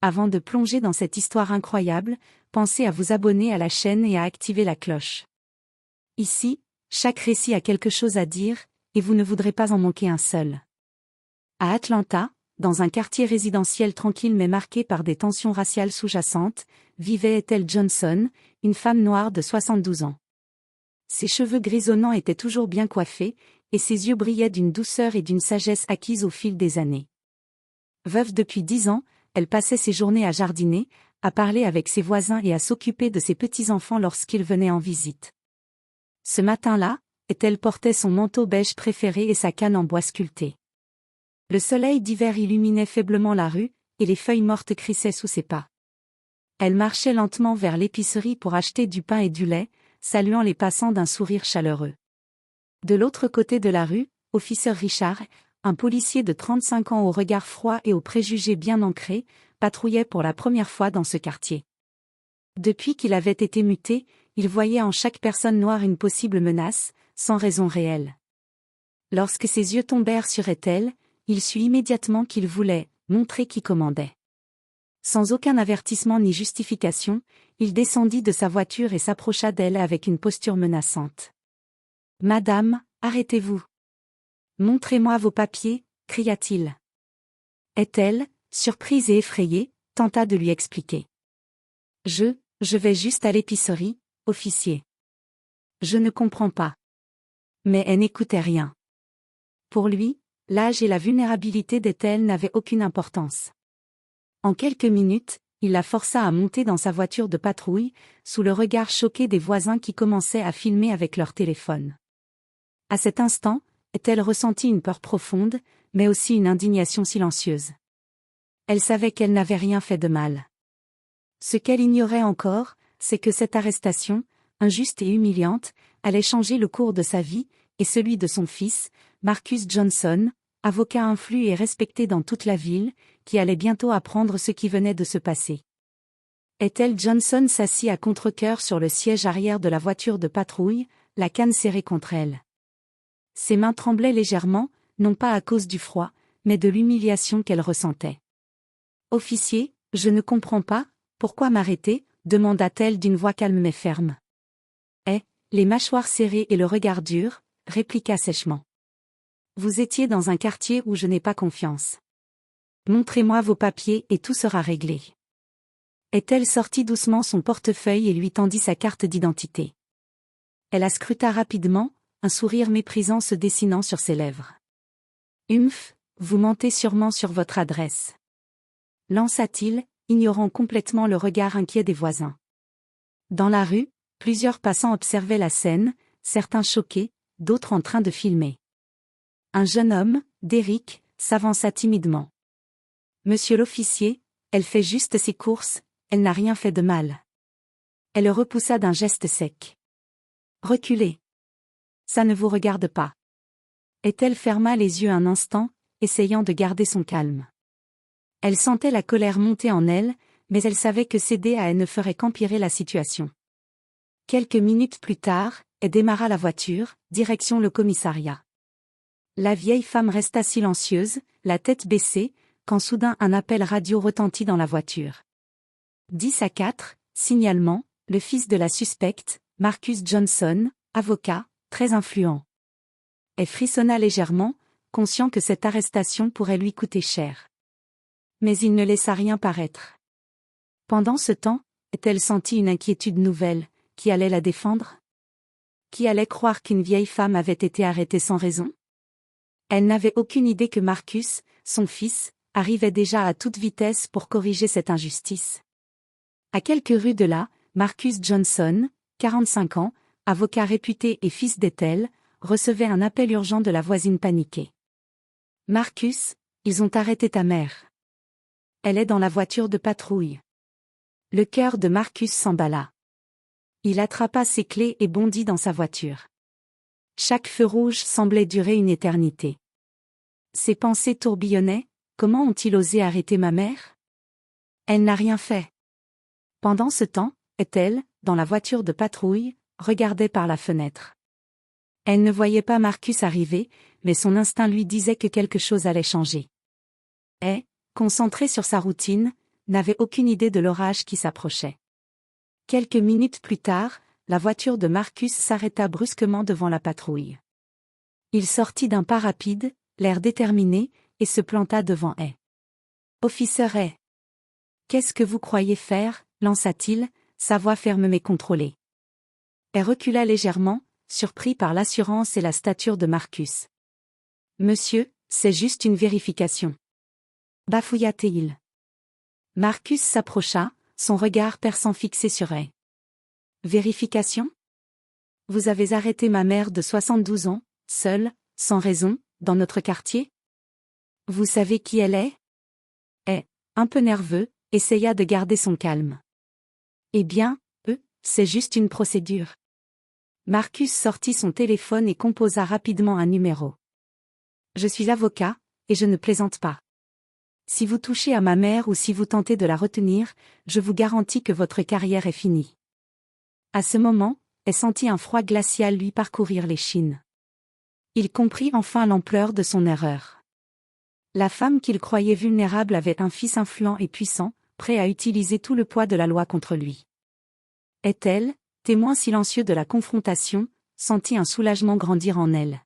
Avant de plonger dans cette histoire incroyable, pensez à vous abonner à la chaîne et à activer la cloche. Ici, chaque récit a quelque chose à dire, et vous ne voudrez pas en manquer un seul. À Atlanta, dans un quartier résidentiel tranquille mais marqué par des tensions raciales sous-jacentes, vivait Ethel Johnson, une femme noire de 72 ans. Ses cheveux grisonnants étaient toujours bien coiffés, et ses yeux brillaient d'une douceur et d'une sagesse acquises au fil des années. Veuve depuis 10 ans, elle passait ses journées à jardiner, à parler avec ses voisins et à s'occuper de ses petits-enfants lorsqu'ils venaient en visite. Ce matin-là, Ethel portait son manteau beige préféré et sa canne en bois sculpté. Le soleil d'hiver illuminait faiblement la rue, et les feuilles mortes crissaient sous ses pas. Elle marchait lentement vers l'épicerie pour acheter du pain et du lait, saluant les passants d'un sourire chaleureux. De l'autre côté de la rue, officer Richard, un policier de 35 ans au regard froid et aux préjugés bien ancrés, patrouillait pour la première fois dans ce quartier. Depuis qu'il avait été muté, il voyait en chaque personne noire une possible menace, sans raison réelle. Lorsque ses yeux tombèrent sur Ethel, il sut immédiatement qu'il voulait montrer qui commandait. Sans aucun avertissement ni justification, il descendit de sa voiture et s'approcha d'elle avec une posture menaçante. « Madame, arrêtez-vous. Montrez-moi vos papiers, cria-t-il. Ethel, surprise et effrayée, tenta de lui expliquer. « Je vais juste à l'épicerie, officier. » « Je ne comprends pas. » Mais elle n'écoutait rien. Pour lui, l'âge et la vulnérabilité d'Ethel n'avaient aucune importance. En quelques minutes, il la força à monter dans sa voiture de patrouille, sous le regard choqué des voisins qui commençaient à filmer avec leur téléphone. À cet instant, Ethel ressentit une peur profonde, mais aussi une indignation silencieuse. Elle savait qu'elle n'avait rien fait de mal. Ce qu'elle ignorait encore, c'est que cette arrestation, injuste et humiliante, allait changer le cours de sa vie, et celui de son fils, Marcus Johnson, avocat influent et respecté dans toute la ville, qui allait bientôt apprendre ce qui venait de se passer. Ethel Johnson s'assit à contre-cœur sur le siège arrière de la voiture de patrouille, la canne serrée contre elle. Ses mains tremblaient légèrement, non pas à cause du froid, mais de l'humiliation qu'elle ressentait. « Officier, je ne comprends pas, pourquoi m'arrêter ?» demanda-t-elle d'une voix calme mais ferme. « Les mâchoires serrées et le regard dur, » répliqua sèchement. « Vous étiez dans un quartier où je n'ai pas confiance. Montrez-moi vos papiers et tout sera réglé. » Ethel sortit doucement son portefeuille et lui tendit sa carte d'identité. Elle la scruta rapidement, un sourire méprisant se dessinant sur ses lèvres. « Humph, vous mentez sûrement sur votre adresse. » lança-t-il, ignorant complètement le regard inquiet des voisins. Dans la rue, plusieurs passants observaient la scène, certains choqués, d'autres en train de filmer. Un jeune homme, Derrick, s'avança timidement. « Monsieur l'officier, elle fait juste ses courses, elle n'a rien fait de mal. » Elle le repoussa d'un geste sec. « Reculez. Ça ne vous regarde pas. » Ethel ferma les yeux un instant, essayant de garder son calme. Elle sentait la colère monter en elle, mais elle savait que céder à elle ne ferait qu'empirer la situation. Quelques minutes plus tard, elle démarra la voiture, direction le commissariat. La vieille femme resta silencieuse, la tête baissée, quand soudain un appel radio retentit dans la voiture. 10-4, signalement, le fils de la suspecte, Marcus Johnson, avocat, très influent. Elle frissonna légèrement, conscient que cette arrestation pourrait lui coûter cher. Mais il ne laissa rien paraître. Pendant ce temps, elle sentit une inquiétude nouvelle. Qui allait la défendre? Qui allait croire qu'une vieille femme avait été arrêtée sans raison? Elle n'avait aucune idée que Marcus, son fils, arrivait déjà à toute vitesse pour corriger cette injustice. À quelques rues de là, Marcus Johnson, 45 ans, avocat réputé et fils d'Ethel, recevait un appel urgent de la voisine paniquée. « Marcus, ils ont arrêté ta mère. Elle est dans la voiture de patrouille. » Le cœur de Marcus s'emballa. Il attrapa ses clés et bondit dans sa voiture. Chaque feu rouge semblait durer une éternité. Ses pensées tourbillonnaient, comment ont-ils osé arrêter ma mère? Elle n'a rien fait. Pendant ce temps, Ethel, dans la voiture de patrouille, regardait par la fenêtre. Elle ne voyait pas Marcus arriver, mais son instinct lui disait que quelque chose allait changer. Concentrée sur sa routine, n'avait aucune idée de l'orage qui s'approchait. Quelques minutes plus tard, la voiture de Marcus s'arrêta brusquement devant la patrouille. Il sortit d'un pas rapide, l'air déterminé, et se planta devant Hay. « Officer Hay. Qu'est-ce que vous croyez faire » lança-t-il, sa voix ferme mais contrôlée. Hay recula légèrement, surpris par l'assurance et la stature de Marcus. « Monsieur, c'est juste une vérification. » bafouilla-t-il. Marcus s'approcha, son regard perçant fixé sur Hay. « Vérification ? Vous avez arrêté ma mère de 72 ans, seule, sans raison, dans notre quartier ? Vous savez qui elle est ? » Hay, un peu nerveux, essaya de garder son calme. « Eh bien, c'est juste une procédure. » Marcus sortit son téléphone et composa rapidement un numéro. « Je suis avocat, et je ne plaisante pas. Si vous touchez à ma mère ou si vous tentez de la retenir, je vous garantis que votre carrière est finie. » À ce moment, Hay sentit un froid glacial lui parcourir l'échine. Il comprit enfin l'ampleur de son erreur. La femme qu'il croyait vulnérable avait un fils influent et puissant, prêt à utiliser tout le poids de la loi contre lui. Est-elle, témoin silencieux de la confrontation, sentit un soulagement grandir en elle.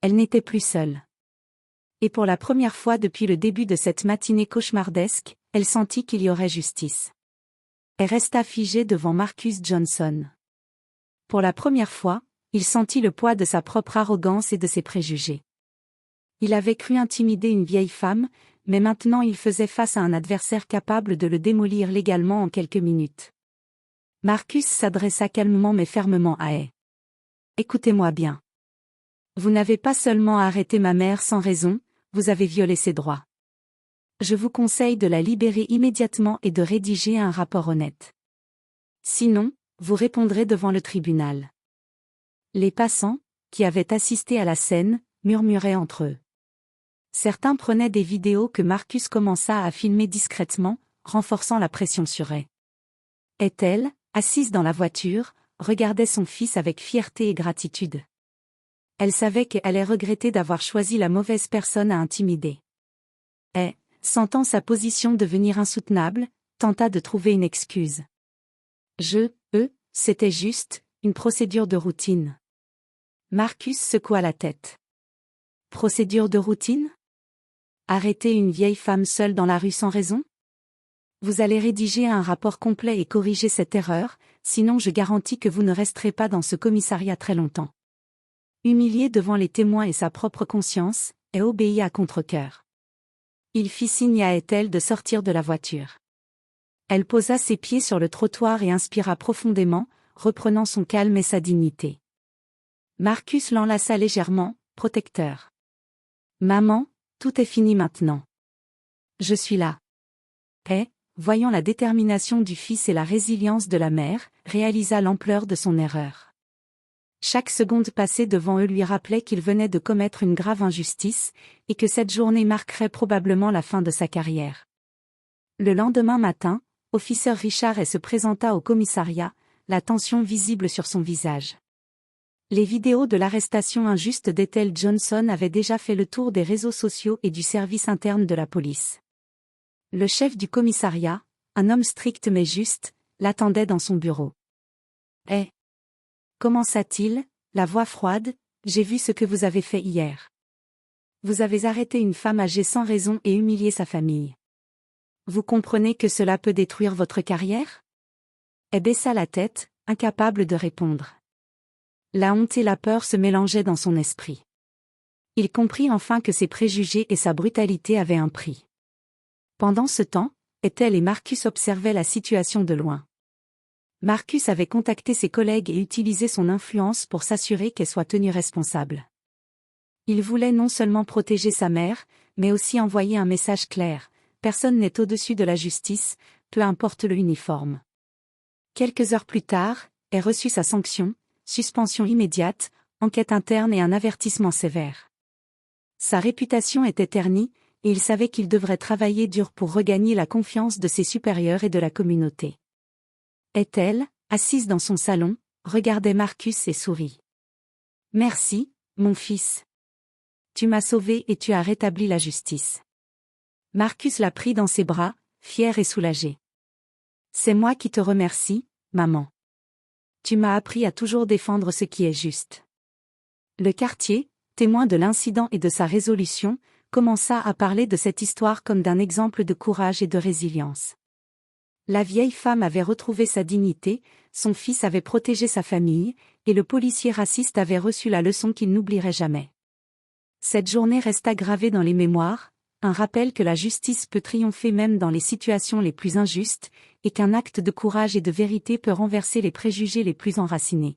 Elle n'était plus seule. Et pour la première fois depuis le début de cette matinée cauchemardesque, elle sentit qu'il y aurait justice. Elle resta figée devant Marcus Johnson. Pour la première fois, il sentit le poids de sa propre arrogance et de ses préjugés. Il avait cru intimider une vieille femme, mais maintenant il faisait face à un adversaire capable de le démolir légalement en quelques minutes. Marcus s'adressa calmement mais fermement à Hay. « Écoutez-moi bien. Vous n'avez pas seulement arrêté ma mère sans raison, vous avez violé ses droits. Je vous conseille de la libérer immédiatement et de rédiger un rapport honnête. Sinon, vous répondrez devant le tribunal. » Les passants, qui avaient assisté à la scène, murmuraient entre eux. Certains prenaient des vidéos que Marcus commença à filmer discrètement, renforçant la pression sur Hay. Elle, assise dans la voiture, regardait son fils avec fierté et gratitude. Elle savait qu'elle allait regretter d'avoir choisi la mauvaise personne à intimider. Hay, sentant sa position devenir insoutenable, tenta de trouver une excuse. C'était juste, une procédure de routine. Marcus secoua la tête. Procédure de routine ? Arrêter une vieille femme seule dans la rue sans raison ? Vous allez rédiger un rapport complet et corriger cette erreur, sinon je garantis que vous ne resterez pas dans ce commissariat très longtemps. Humilié devant les témoins et sa propre conscience, Hay obéit à contre-cœur. Il fit signe à Ethel de sortir de la voiture. Elle posa ses pieds sur le trottoir et inspira profondément, reprenant son calme et sa dignité. Marcus l'enlaça légèrement, protecteur. « Maman, tout est fini maintenant. Je suis là. » Hay, voyant la détermination du fils et la résilience de la mère, réalisa l'ampleur de son erreur. Chaque seconde passée devant eux lui rappelait qu'il venait de commettre une grave injustice, et que cette journée marquerait probablement la fin de sa carrière. Le lendemain matin, officer Richard Hay se présenta au commissariat, la tension visible sur son visage. Les vidéos de l'arrestation injuste d'Ethel Johnson avaient déjà fait le tour des réseaux sociaux et du service interne de la police. Le chef du commissariat, un homme strict mais juste, l'attendait dans son bureau. « Hay » commença-t-il, la voix froide, « J'ai vu ce que vous avez fait hier. Vous avez arrêté une femme âgée sans raison et humilié sa famille. Vous comprenez que cela peut détruire votre carrière ?» Hay baissa la tête, incapable de répondre. La honte et la peur se mélangeaient dans son esprit. Il comprit enfin que ses préjugés et sa brutalité avaient un prix. Pendant ce temps, Ethel et Marcus observaient la situation de loin. Marcus avait contacté ses collègues et utilisé son influence pour s'assurer qu'elle soit tenue responsable. Il voulait non seulement protéger sa mère, mais aussi envoyer un message clair: personne n'est au-dessus de la justice, peu importe le uniforme. Quelques heures plus tard, Hay reçut sa sanction, suspension immédiate, enquête interne et un avertissement sévère. Sa réputation était ternie, et il savait qu'il devrait travailler dur pour regagner la confiance de ses supérieurs et de la communauté. Ethel, assise dans son salon, regardait Marcus et sourit. « Merci, mon fils. Tu m'as sauvé et tu as rétabli la justice. » Marcus la prit dans ses bras, fière et soulagée. C'est moi qui te remercie, maman. Tu m'as appris à toujours défendre ce qui est juste. Le quartier, témoin de l'incident et de sa résolution, commença à parler de cette histoire comme d'un exemple de courage et de résilience. La vieille femme avait retrouvé sa dignité, son fils avait protégé sa famille, et le policier raciste avait reçu la leçon qu'il n'oublierait jamais. Cette journée resta gravée dans les mémoires, un rappel que la justice peut triompher même dans les situations les plus injustes, et qu'un acte de courage et de vérité peut renverser les préjugés les plus enracinés.